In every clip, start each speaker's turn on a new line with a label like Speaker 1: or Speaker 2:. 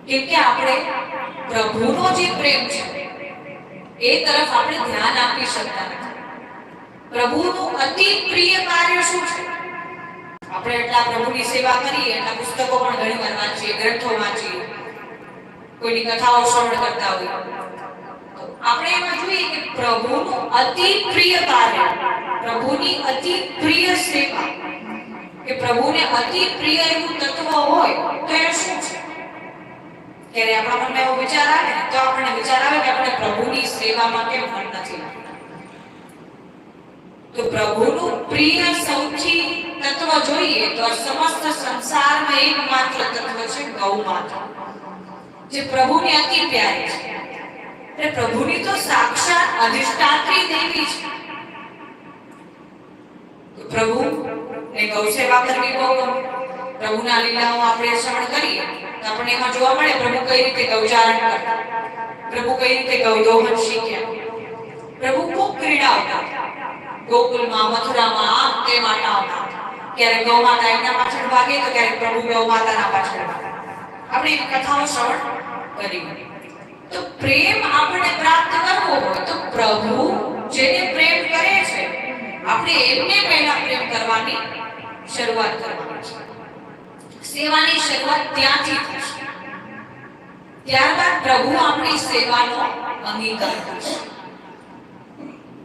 Speaker 1: કેમ કે આપણે પ્રભુનો જે પ્રેમ છે એ તરફ આપણે ધ્યાન આપી શકતા નથી. પ્રભુનું અતિ પ્રિય કાર્ય શું છે? આપણે એટલા પ્રભુની સેવા કરીએ, એટલા પુસ્તકો પણ ઘણીવાર વાંચીએ, ગ્રંથો વાંચીએ, કોઈની કથાઓ શ્રવણ કરતા હોઈએ, તો આપણે એમાં જોઈએ કે પ્રભુનું અતિ પ્રિય કાર્ય, પ્રભુની અતિ પ્રિય સેવા, કે પ્રભુને અતિ પ્રિય એવું તત્વ હોય તો એ શું છે? ત્યારે આપણા મનમાં એવો વિચાર આવે ને તો આપણને વિચાર આવે કે આપણે પ્રભુની સેવામાં કેમ મન નથી લાગતા. તો પ્રભુનું પ્રિય સૌથી તત્વ જોઈએ તો સમસ્ત સંસારમાં એકમાત્ર તત્વ છે ગૌ માતા, જે પ્રભુને અતિ પ્યારી છે. એટલે પ્રભુની તો સાક્ષાત અધિષ્ઠાત્રી દેવી છે. તો પ્રભુ ને ગૌ સેવા કરવી બહુ ગમે. પ્રભુના લીલાઓ આપણે શ્રવણ કરીએ તો આપણે એમાં જોવા મળે પ્રભુ કઈ રીતે ગૌચારણ કરતા, પ્રભુ કઈ રીતે ગૌદોહન શીખ્યા, પ્રભુ ખૂબ ક્રીડાઓ કરતા. ગોકુલમાં, મથુરામાં, આમ તે માતાઓમાં ક્યારેક ગૌ માતા એમના પાછળ ભાગે તો ક્યારેક પ્રભુ ગૌ માતાના પાછળ ભાગે. આપણે એની કથાઓ શ્રવણ કરી. તો પ્રેમ આપણે પ્રાપ્ત કરવો હોય તો પ્રભુ જેને પ્રેમ કરે છે આપણે એમને પહેલા પ્રેમ કરવાની શરૂઆત કરવાની છે. સેવાની શરૂઆત ત્યાંથી થશે. ત્યારબાદ પ્રભુ આપણી સેવાનો અંગીકાર કરશે.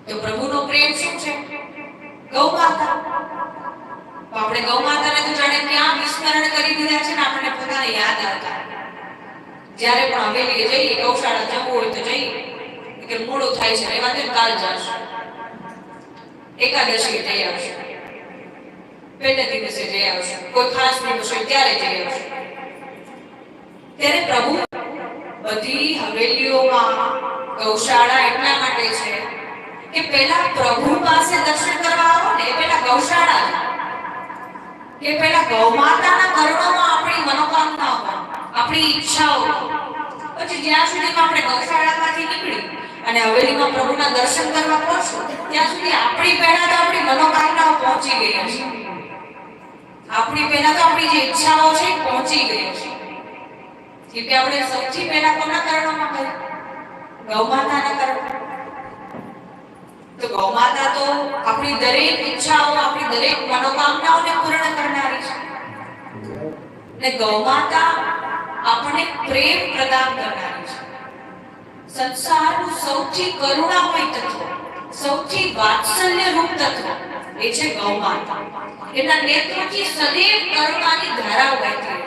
Speaker 1: તો પ્રભુનો પ્રેમ શું છે? ગૌ માતા. આપણે ગૌ માતાને તો જાણે ક્યાં વિસ્મરણ કરી દીધા છે ને આપણને પોતાને યાદ આવતા. જ્યારે પણ હવેલીએ જઈએ, ગૌશાળા જવું હોય તો જઈએ, કે મોડું થાય છે એવા તો કાલ જશું, એકાદશીએ જઈ આવશું, પહેલા દિવસે જઈ આવશું, કોઈ ખાસ દિવસ હોય ત્યારે જઈ આવશું. ત્યારે પ્રભુ બધી હવેલીઓમાં ગૌશાળા એટલા માટે છે કે પહેલા પ્રભુ પાસે દર્શન કરવા આવો ને એ પહેલા ગૌશાળા, કે પહેલા ગૌ માતાના ચરણોમાં આપણી મનોકામનાઓ, આપણી ઈચ્છાઓ, પછી જ્યાં સુધીમાં આપણે ગૌશાળામાંથી નીકળી અને હવેલીમાં પ્રભુના દર્શન કરવા પહોંચો ત્યાં સુધી આપણી પહેલા તો આપણી મનોકામનાઓ પહોંચી ગઈ હશે. આપણી પહેલા તો આપણી જે ઈચ્છાઓ છે પહોંચી ગઈ હશે. કે આપણે સૌથી પહેલા કોના ચરણોમાં ગઈ? ગૌ માતાના ચરણોમાં. તો ગૌ માતા તો આપણી દરેક ઈચ્છાઓ, આપણી દરેક મનોકામનાઓને પૂર્ણ કરનારી છે. ને ગૌ માતા આપણને પ્રેમ પ્રદાન કરનારી છે. સંસારનું સૌથી કરુણામય તત્વ, સૌથી વાત્સલ્ય રૂપ તત્વ એ છે ગૌ માતા. એના નેત્રોથી સદૈવ કરુણાની ધારાઓ વહેતી રહે છે.